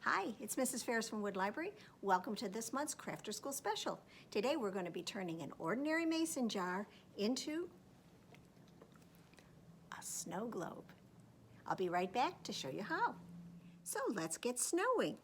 Hi, it's Mrs. Ferris from Wood Library. Welcome to this month's Crafter School Special. Today we're going to be turning an ordinary mason jar into a snow globe. I'll be right back to show you how. So let's get snowing.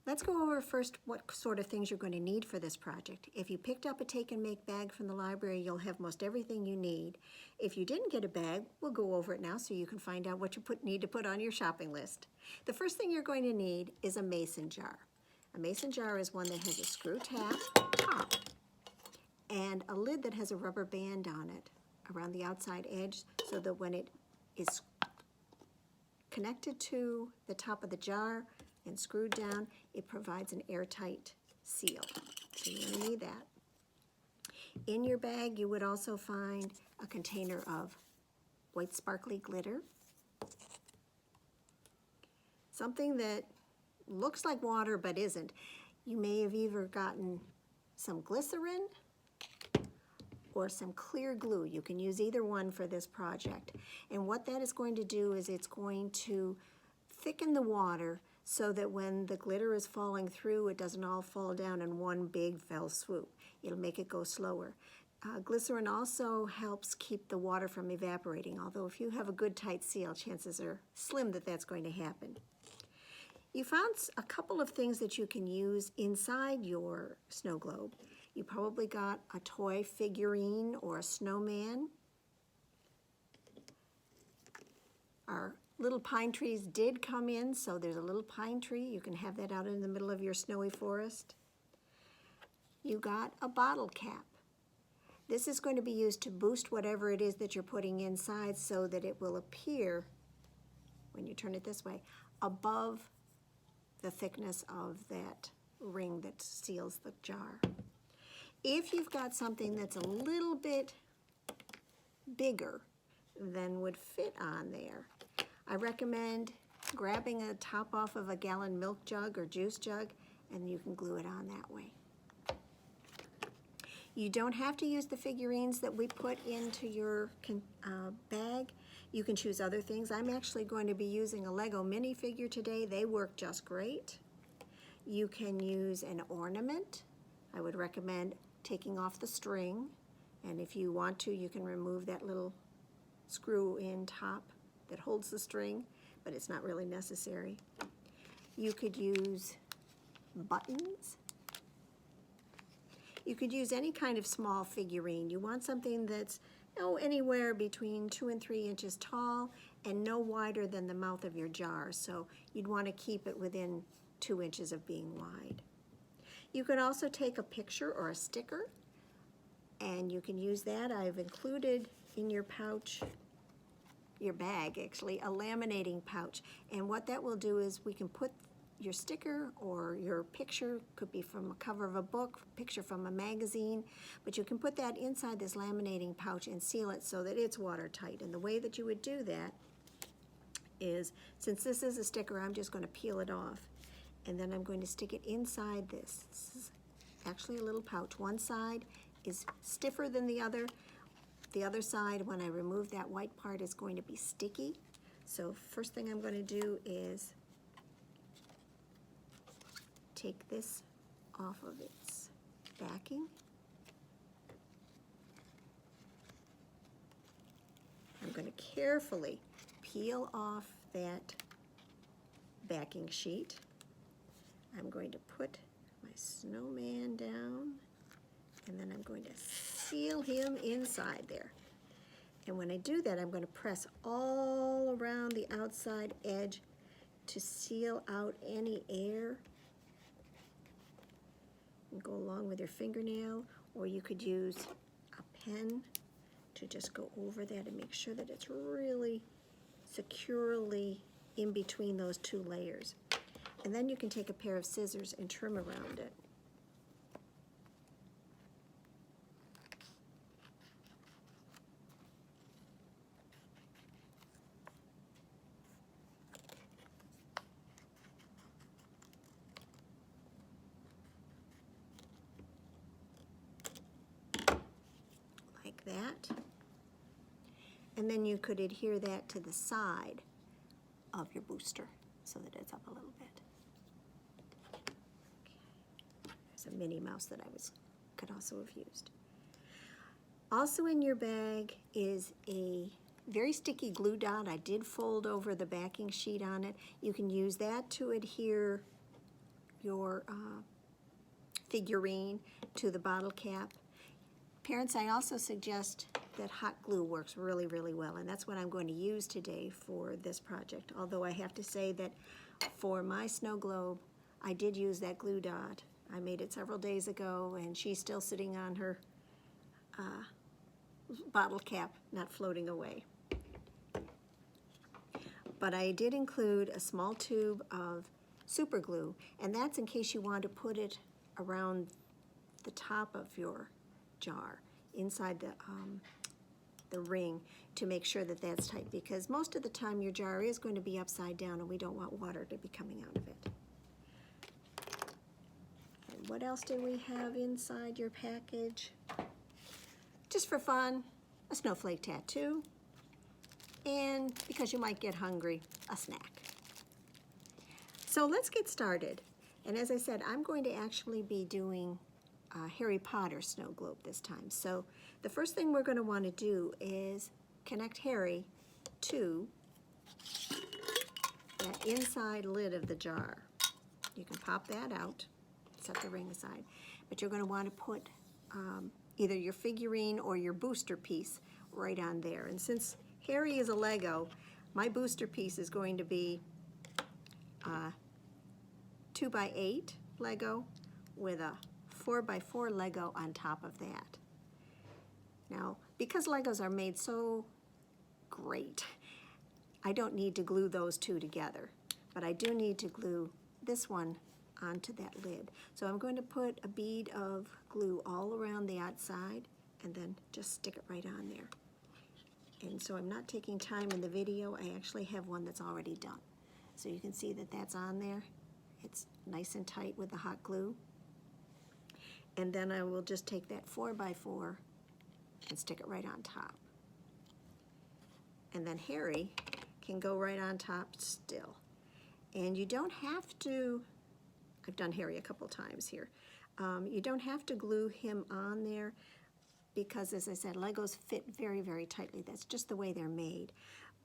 Let's go over first what sort of things you're going to need for this project. If you picked up a take and make bag from the library, you'll have most everything you need. If you didn't get a bag, we'll go over it now so you can find out what you need to put on your shopping list. The first thing you're going to need is a mason jar. A mason jar is one that has a screw top and a lid that has a rubber band on it around the outside edge so that when it is connected to the top of the jar and screwed down, it provides an airtight seal. So you're going to need that. In your bag, you would also find a container of white sparkly glitter, something that looks like water but isn't. You may have either gotten some glycerine or some clear glue. You can use either one for this project. And what that is going to do is it's going to thicken the water so that when the glitter is falling through, it doesn't all fall down in one big fell swoop. It'll make it go slower. Glycerin also helps keep the water from evaporating, although if you have a good tight seal, chances are slim that that's going to happen. You found a couple of things that you can use inside your snow globe. You probably got a toy figurine or a snowman. Our little pine trees did come in, so there's a little pine tree. You can have that out in the middle of your snowy forest. You got a bottle cap. This is going to be used to boost whatever it is that you're putting inside so that it will appear, when you turn it this way, above the thickness of that ring that seals the jar. If you've got something that's a little bit bigger than would fit on there, I recommend grabbing a top off of a gallon milk jug or juice jug, and you can glue it on that way. You don't have to use the figurines that we put into your bag. You can choose other things. I'm actually going to be using a Lego minifigure today. They work just great. You can use an ornament. I would recommend taking off the string, and if you want to, you can remove that little screw-in top that holds the string, but it's not really necessary. You could use buttons. You could use any kind of small figurine. You want something that's anywhere between 2 and 3 inches tall and no wider than the mouth of your jar, so you'd want to keep it within 2 inches of being wide. You can also take a picture or a sticker, and you can use that. I've included in your pouch, your bag actually, a laminating pouch, and what that will do is we can put your sticker or your picture, could be from a cover of a book, picture from a magazine, but you can put that inside this laminating pouch and seal it so that it's watertight. And the way that you would do that is, since this is a sticker, I'm just going to peel it off, and then I'm going to stick it inside this. This is actually a little pouch. One side is stiffer than the other. The other side, when I remove that white part, is going to be sticky. So first thing I'm going to do is take this off of its backing. I'm going to carefully peel off that backing sheet. I'm going to put my snowman down, and then I'm going to seal him inside there. And when I do that, I'm going to press all around the outside edge to seal out any air. And go along with your fingernail, or you could use a pen to just go over that and make sure that it's really securely in between those two layers. And then you can take a pair of scissors and trim around it. That, and then you could adhere that to the side of your booster so that it's up a little bit. Okay. There's a Minnie Mouse that could also have used. Also in your bag is a very sticky glue dot. I did fold over the backing sheet on it. You can use that to adhere your figurine to the bottle cap. Parents, I also suggest that hot glue works really, really well, and that's what I'm going to use today for this project. Although I have to say that for my snow globe, I did use that glue dot. I made it several days ago, and she's still sitting on her bottle cap, not floating away. But I did include a small tube of super glue, and that's in case you want to put it around the top of your jar, inside the ring, to make sure that that's tight, because most of the time your jar is going to be upside down and we don't want water to be coming out of it. And what else do we have inside your package? Just for fun, a snowflake tattoo, and because you might get hungry, a snack. So let's get started. And as I said, I'm going to actually be doing Harry Potter snow globe this time. So the first thing we're going to want to do is connect Harry to that inside lid of the jar. You can pop that out, set the ring aside, but you're going to want to put either your figurine or your booster piece right on there. And since Harry is a Lego, my booster piece is going to be 2x8 Lego with a 4x4 Lego on top of that. Now, because Legos are made so great, I don't need to glue those two together, but I do need to glue this one onto that lid. So I'm going to put a bead of glue all around the outside and then just stick it right on there. And so I'm not taking time in the video. I actually have one that's already done. So you can see that that's on there. It's nice and tight with the hot glue. And then I will just take that 4x4 and stick it right on top. And then Harry can go right on top still. And you don't have to, I've done Harry a couple times here, you don't have to glue him on there because, as I said, Legos fit very, very tightly. That's just the way they're made.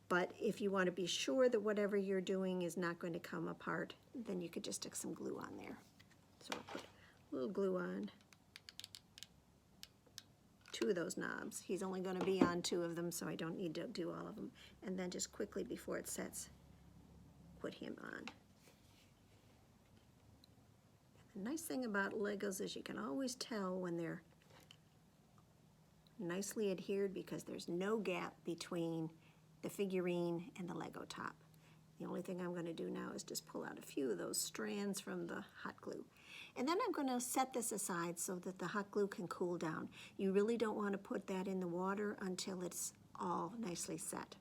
But if you want to be sure that whatever you're doing is not going to come apart, then you could just stick some glue on there. So I'll put a little glue on two of those knobs. He's only going to be on two of them, so I don't need to do all of them. And then just quickly before it sets, put him on. The nice thing about Legos is you can always tell when they're nicely adhered because there's no gap between the figurine and the Lego top. The only thing I'm going to do now is just pull out a few of those strands from the hot glue. And then I'm going to set this aside so that the hot glue can cool down. You really don't want to put that in the water until it's all nicely set.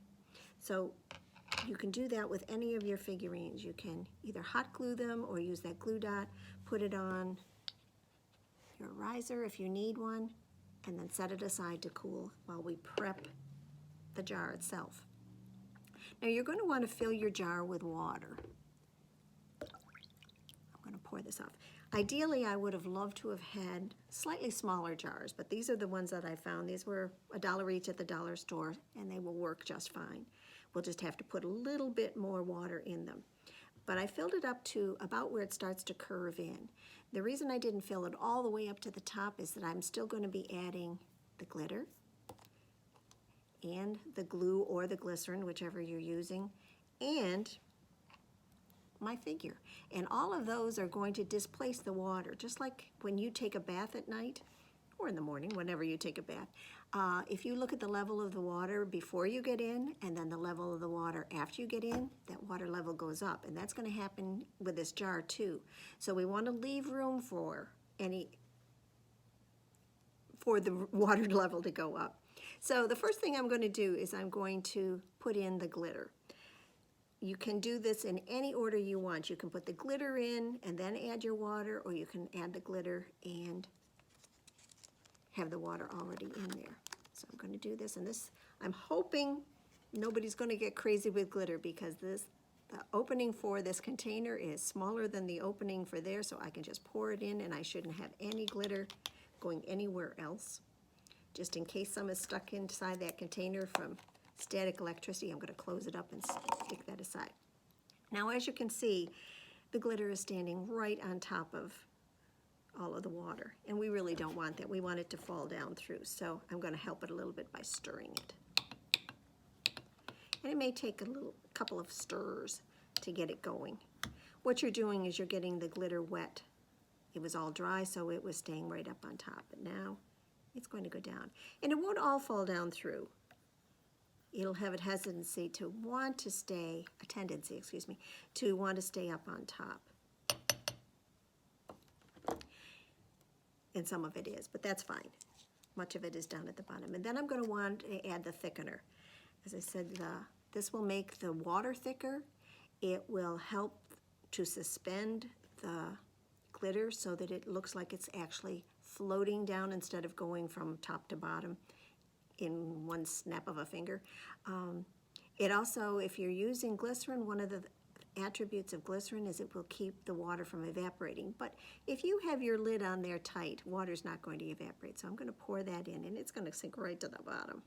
So you can do that with any of your figurines. You can either hot glue them or use that glue dot, put it on your riser if you need one, and then set it aside to cool while we prep the jar itself. Now you're going to want to fill your jar with water. I'm going to pour this off. Ideally, I would have loved to have had slightly smaller jars, but these are the ones that I found. These were $1 each at the dollar store, and they will work just fine. We'll just have to put a little bit more water in them. But I filled it up to about where it starts to curve in. The reason I didn't fill it all the way up to the top is that I'm still going to be adding the glitter and the glue or the glycerin, whichever you're using, and my figure. And all of those are going to displace the water, just like when you take a bath at night or in the morning, whenever you take a bath. If you look at the level of the water before you get in and then the level of the water after you get in, that water level goes up. And that's going to happen with this jar too. So we want to leave room for the water level to go up. So the first thing I'm going to do is I'm going to put in the glitter. You can do this in any order you want. You can put the glitter in and then add your water, or you can add the glitter and have the water already in there. So I'm going to do this, and this, I'm hoping nobody's going to get crazy with glitter because this opening for this container is smaller than the opening for there, so I can just pour it in and I shouldn't have any glitter going anywhere else. Just in case some is stuck inside that container from static electricity, I'm going to close it up and stick that aside. Now, as you can see, the glitter is standing right on top of all of the water, and we really don't want that. We want it to fall down through, so I'm going to help it a little bit by stirring it. And it may take a couple of stirs to get it going. What you're doing is you're getting the glitter wet. It was all dry, so it was staying right up on top, but now it's going to go down. And it won't all fall down through. It'll have a tendency to want to stay up on top. And some of it is, but that's fine. Much of it is down at the bottom. And then I'm going to want to add the thickener. As I said, this will make the water thicker. It will help to suspend the glitter so that it looks like it's actually floating down instead of going from top to bottom in one snap of a finger. It also, if you're using glycerin, one of the attributes of glycerin is it will keep the water from evaporating. But if you have your lid on there tight, water's not going to evaporate. So I'm going to pour that in, and it's going to sink right to the bottom,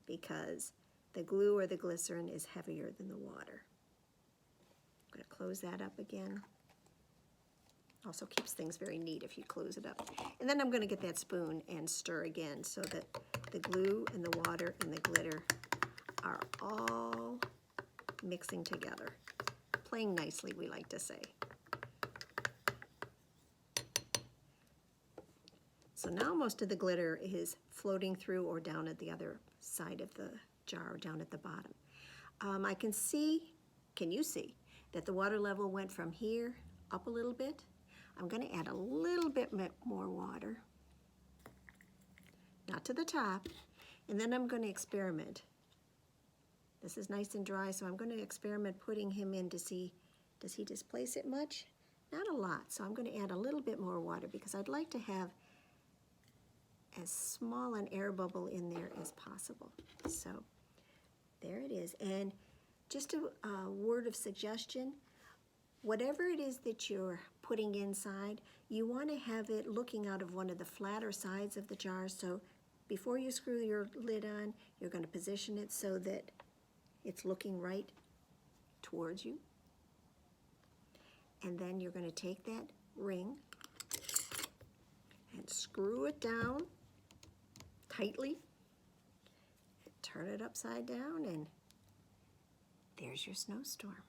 because the glue or the glycerin is heavier than the water. I'm going to close that up again. Also keeps things very neat if you close it up. And then I'm going to get that spoon and stir again so that the glue and the water and the glitter are all mixing together. Playing nicely, we like to say. So now most of the glitter is floating through or down at the other side of the jar, down at the bottom. I can see, can you see, that the water level went from here up a little bit? I'm going to add a little bit more water, not to the top, and then I'm going to experiment. This is nice and dry, so I'm going to experiment putting him in to see, does he displace it much? Not a lot, so I'm going to add a little bit more water because I'd like to have as small an air bubble in there as possible. So there it is. And just a word of suggestion, whatever it is that you're putting inside, you want to have it looking out of one of the flatter sides of the jar. So before you screw your lid on, you're going to position it so that it's looking right towards you. And then you're going to take that ring and screw it down tightly, turn it upside down, and there's your snowstorm.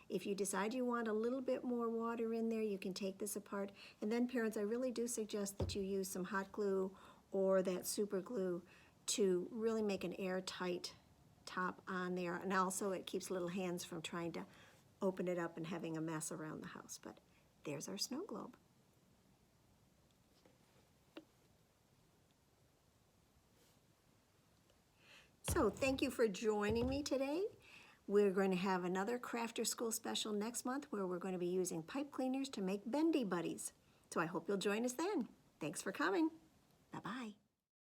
If you decide you want a little bit more water in there, you can take this apart. And then, parents, I really do suggest that you use some hot glue or that super glue to really make an airtight top on there. And also it keeps little hands from trying to open it up and having a mess around the house. But there's our snow globe. So thank you for joining me today. We're going to have another Crafter School special next month where we're going to be using pipe cleaners to make bendy buddies. So I hope you'll join us then. Thanks for coming. Bye-bye.